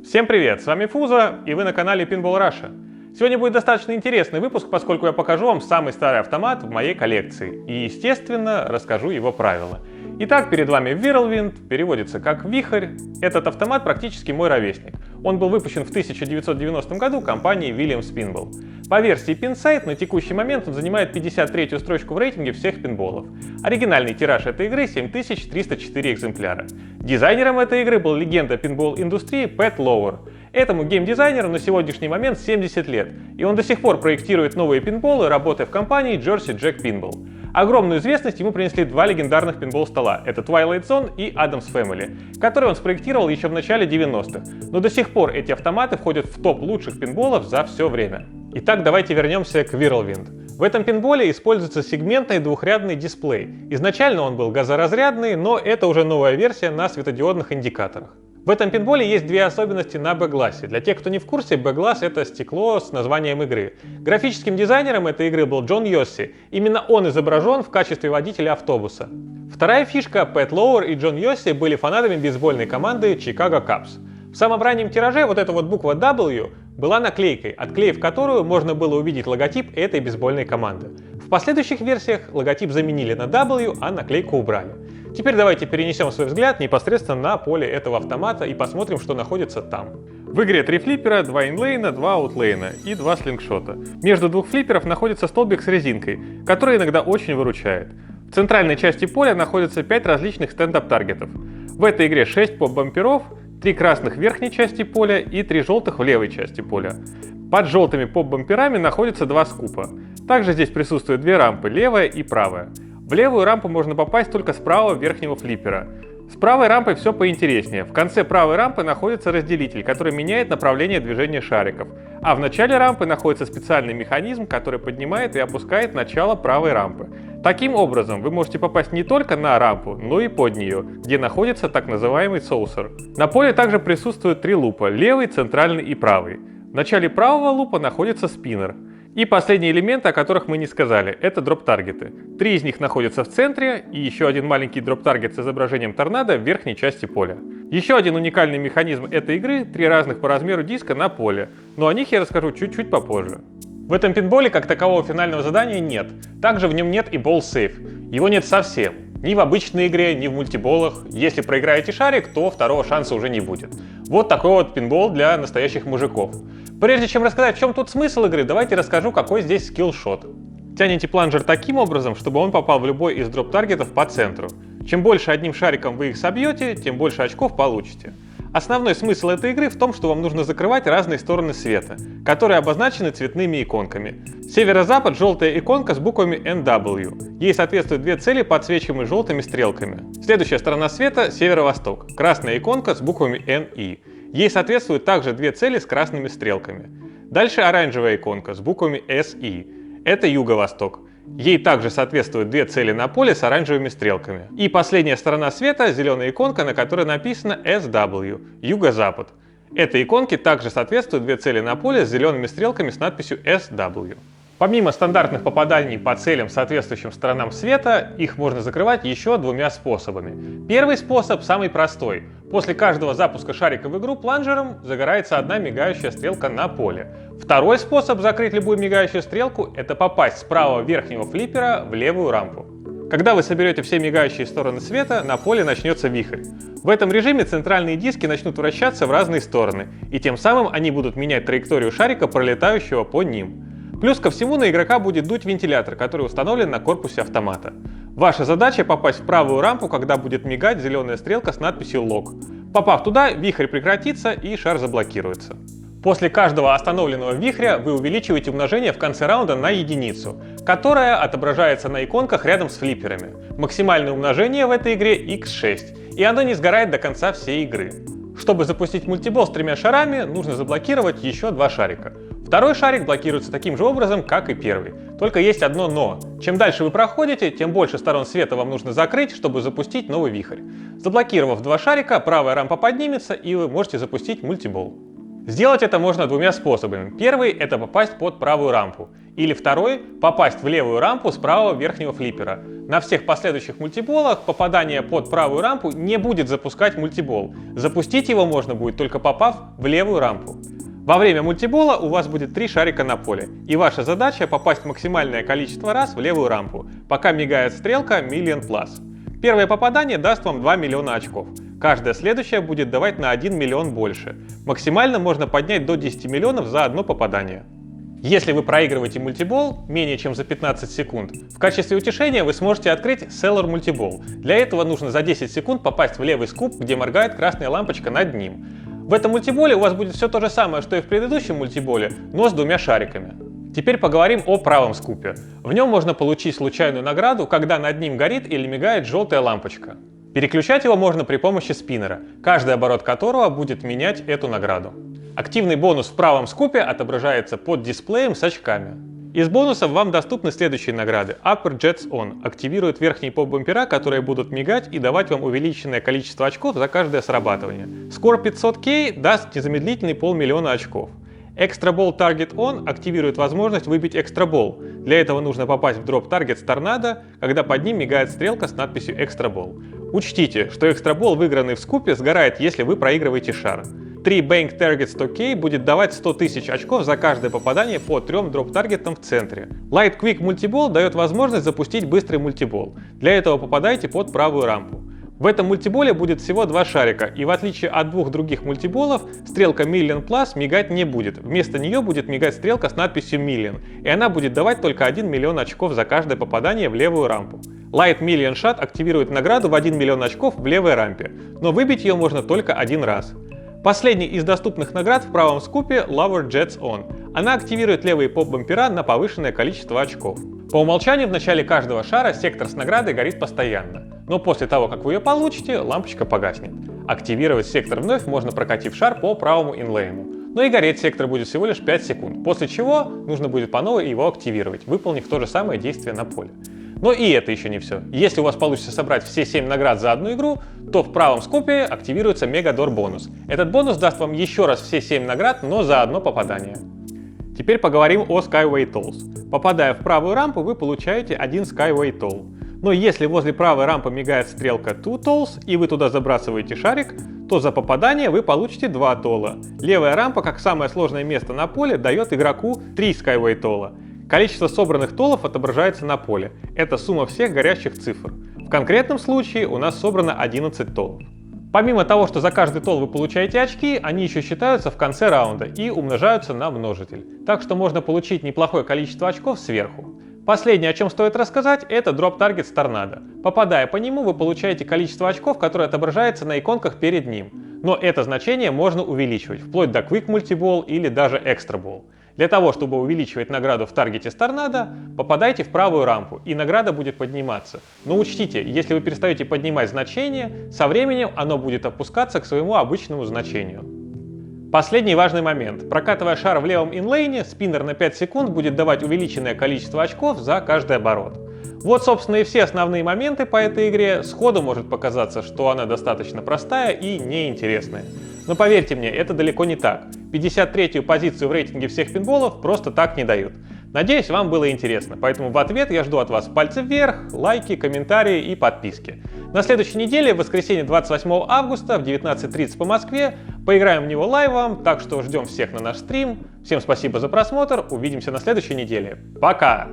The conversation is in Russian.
Всем привет, с вами Фуза, и вы на канале Pinball Russia. Сегодня будет достаточно интересный выпуск, поскольку я покажу вам самый старый автомат в моей коллекции и, естественно, расскажу его правила. Итак, перед вами Whirlwind, переводится как «Вихрь». Этот автомат практически мой ровесник. Он был выпущен в 1990 году компанией Williams Pinball. По версии Pinsight на текущий момент он занимает 53-ю строчку в рейтинге всех пинболов. Оригинальный тираж этой игры 7304 экземпляра. Дизайнером этой игры был легенда пинбол-индустрии Пэт Лоуэр. Этому геймдизайнеру на сегодняшний момент 70 лет, и он до сих пор проектирует новые пинболы, работая в компании Jersey Jack Pinball. Огромную известность ему принесли два легендарных пинбол-стола — это Twilight Zone и Addams Family, которые он спроектировал еще в начале 90-х, но до сих пор эти автоматы входят в топ лучших пинболов за все время. Итак, давайте вернемся к Whirlwind. В этом пинболе используется сегментный двухрядный дисплей. Изначально он был газоразрядный, но это уже новая версия на светодиодных индикаторах. В этом пинболе есть две особенности на бэклассе. Для тех, кто не в курсе, бэкласс — это стекло с названием игры. Графическим дизайнером этой игры был Джон Йосси. Именно он изображен в качестве водителя автобуса. Вторая фишка — Пэт Лоуэр и Джон Йосси были фанатами бейсбольной команды Chicago Cubs. В самом раннем тираже вот эта вот буква W была наклейкой, отклеив которую можно было увидеть логотип этой бейсбольной команды. В последующих версиях логотип заменили на W, а наклейку убрали. Теперь давайте перенесем свой взгляд непосредственно на поле этого автомата и посмотрим, что находится там. В игре 3 флиппера, 2 инлейна, 2 аутлейна и 2 слингшота. Между двух флипперов находится столбик с резинкой, который иногда очень выручает. В центральной части поля находится 5 различных стендап-таргетов. В этой игре 6 поп-бамперов, 3 красных в верхней части поля и 3 желтых в левой части поля. Под желтыми поп-бамперами находятся 2 скупа. Также здесь присутствуют 2 рампы, левая и правая. В левую рампу можно попасть только с правого верхнего флиппера. С правой рампой все поинтереснее. В конце правой рампы находится разделитель, который меняет направление движения шариков. А в начале рампы находится специальный механизм, который поднимает и опускает начало правой рампы. Таким образом, вы можете попасть не только на рампу, но и под нее, где находится так называемый соусер. На поле также присутствуют 3 лупа — левый, центральный и правый. В начале правого лупа находится спиннер. И последние элементы, о которых мы не сказали, это дроп-таргеты. 3 из них находятся в центре, и еще один маленький дроп-таргет с изображением торнадо в верхней части поля. Еще один уникальный механизм этой игры — 3 разных по размеру диска на поле, но о них я расскажу чуть-чуть попозже. В этом пинболе как такового финального задания нет. Также в нем нет и ball save. Его нет совсем. Ни в обычной игре, ни в мультиболах. Если проиграете шарик, то второго шанса уже не будет. Вот такой вот пинбол для настоящих мужиков. Прежде чем рассказать, в чем тут смысл игры, давайте расскажу, какой здесь скиллшот. Тянете планжер таким образом, чтобы он попал в любой из дроп-таргетов по центру. Чем больше одним шариком вы их собьете, тем больше очков получите. Основной смысл этой игры в том, что вам нужно закрывать разные стороны света, которые обозначены цветными иконками. Северо-запад — желтая иконка с буквами NW. Ей соответствуют 2 цели, подсвечиваемые желтыми стрелками. Следующая сторона света — северо-восток. Красная иконка с буквами NE. Ей соответствуют также 2 цели с красными стрелками. Дальше оранжевая иконка с буквами SE. Это юго-восток. Ей также соответствуют 2 цели на поле с оранжевыми стрелками. И последняя сторона света — зеленая иконка, на которой написано SW — юго-запад. Этой иконке также соответствуют 2 цели на поле с зелеными стрелками с надписью SW. Помимо стандартных попаданий по целям, соответствующим сторонам света, их можно закрывать еще 2 способами. Первый способ самый простой. После каждого запуска шарика в игру планжером загорается 1 мигающая стрелка на поле. Второй способ закрыть любую мигающую стрелку — это попасть с правого верхнего флиппера в левую рампу. Когда вы соберете все мигающие стороны света, на поле начнется вихрь. В этом режиме центральные диски начнут вращаться в разные стороны, и тем самым они будут менять траекторию шарика, пролетающего по ним. Плюс ко всему на игрока будет дуть вентилятор, который установлен на корпусе автомата. Ваша задача — попасть в правую рампу, когда будет мигать зеленая стрелка с надписью «Лок». Попав туда, вихрь прекратится и шар заблокируется. После каждого остановленного вихря вы увеличиваете умножение в конце раунда на единицу, которая отображается на иконках рядом с флипперами. Максимальное умножение в этой игре x6, и оно не сгорает до конца всей игры. Чтобы запустить мультибол с 3 шарами, нужно заблокировать еще 2 шарика. Второй шарик блокируется таким же образом, как и первый. Только есть одно «но». Чем дальше вы проходите, тем больше сторон света вам нужно закрыть, чтобы запустить новый вихрь. Заблокировав 2 шарика, правая рампа поднимется, и вы можете запустить мультибол. Сделать это можно двумя способами. Первый – это попасть под правую рампу. Или второй – попасть в левую рампу с правого верхнего флиппера. На всех последующих мультиболах попадание под правую рампу не будет запускать мультибол. Запустить его можно будет только попав в левую рампу. Во время мультибола у вас будет 3 шарика на поле, и ваша задача попасть максимальное количество раз в левую рампу, пока мигает стрелка Million Plus. Первое попадание даст вам 2 миллиона очков. Каждое следующее будет давать на 1 миллион больше. Максимально можно поднять до 10 миллионов за одно попадание. Если вы проигрываете мультибол менее чем за 15 секунд, в качестве утешения вы сможете открыть Seller Multiball. Для этого нужно за 10 секунд попасть в левый скуп, где моргает красная лампочка над ним. В этом мультиболе у вас будет все то же самое, что и в предыдущем мультиболе, но с 2 шариками. Теперь поговорим о правом скупе. В нем можно получить случайную награду, когда над ним горит или мигает желтая лампочка. Переключать его можно при помощи спиннера, каждый оборот которого будет менять эту награду. Активный бонус в правом скупе отображается под дисплеем с очками. Из бонусов вам доступны следующие награды. Upper Jets On активирует верхние поп-бампера, которые будут мигать и давать вам увеличенное количество очков за каждое срабатывание. Score 500K даст незамедлительный 500 000 очков. Extra Ball Target On активирует возможность выбить Extra Ball. Для этого нужно попасть в Drop Target с торнадо, когда под ним мигает стрелка с надписью Extra Ball. Учтите, что Extra Ball, выигранный в скупе, сгорает, если вы проигрываете шар. 3 Bank Target 100K будет давать 100 000 очков за каждое попадание по 3 дроп-таргетам в центре. Light Quick Multiball дает возможность запустить быстрый мультибол. Для этого попадайте под правую рампу. В этом мультиболе будет всего 2 шарика, и в отличие от 2 других мультиболов, стрелка Million Plus мигать не будет. Вместо нее будет мигать стрелка с надписью Million, и она будет давать только 1 миллион очков за каждое попадание в левую рампу. Light Million Shot активирует награду в 1 миллион очков в левой рампе, но выбить ее можно только один раз. Последний из доступных наград в правом скупе — Lower Jets On. Она активирует левые поп-бампера на повышенное количество очков. По умолчанию в начале каждого шара сектор с наградой горит постоянно, но после того, как вы ее получите, лампочка погаснет. Активировать сектор вновь можно, прокатив шар по правому инлейну. Но и гореть сектор будет всего лишь 5 секунд, после чего нужно будет по новой его активировать, выполнив то же самое действие на поле. Но и это еще не все. Если у вас получится собрать все 7 наград за одну игру, то в правом скопе активируется Мегадор бонус. Этот бонус даст вам еще раз все 7 наград, но за одно попадание. Теперь поговорим о Skyway Tolls. Попадая в правую рампу, вы получаете 1 Skyway Toll. Но если возле правой рампы мигает стрелка Two Tolls и вы туда забрасываете шарик, то за попадание вы получите 2 толла. Левая рампа, как самое сложное место на поле, дает игроку 3 Skyway Toll. Количество собранных толлов отображается на поле. Это сумма всех горящих цифр. В конкретном случае у нас собрано 11 толлов. Помимо того, что за каждый толл вы получаете очки, они еще считаются в конце раунда и умножаются на множитель. Так что можно получить неплохое количество очков сверху. Последнее, о чем стоит рассказать, это Drop Target с торнадо. Попадая по нему, вы получаете количество очков, которое отображается на иконках перед ним. Но это значение можно увеличивать, вплоть до Quick Multiball или даже Extra Ball. Для того, чтобы увеличивать награду в таргете с торнадо, попадайте в правую рампу, и награда будет подниматься. Но учтите, если вы перестаете поднимать значение, со временем оно будет опускаться к своему обычному значению. Последний важный момент. Прокатывая шар в левом инлейне, спиннер на 5 секунд будет давать увеличенное количество очков за каждый оборот. Вот, собственно, и все основные моменты по этой игре. Сходу может показаться, что она достаточно простая и неинтересная. Но поверьте мне, это далеко не так. 53-ю позицию в рейтинге всех пинболов просто так не дают. Надеюсь, вам было интересно, поэтому в ответ я жду от вас пальцы вверх, лайки, комментарии и подписки. На следующей неделе, в воскресенье 28 августа в 19:30 по Москве, поиграем в него лайвом, так что ждем всех на наш стрим. Всем спасибо за просмотр, увидимся на следующей неделе. Пока!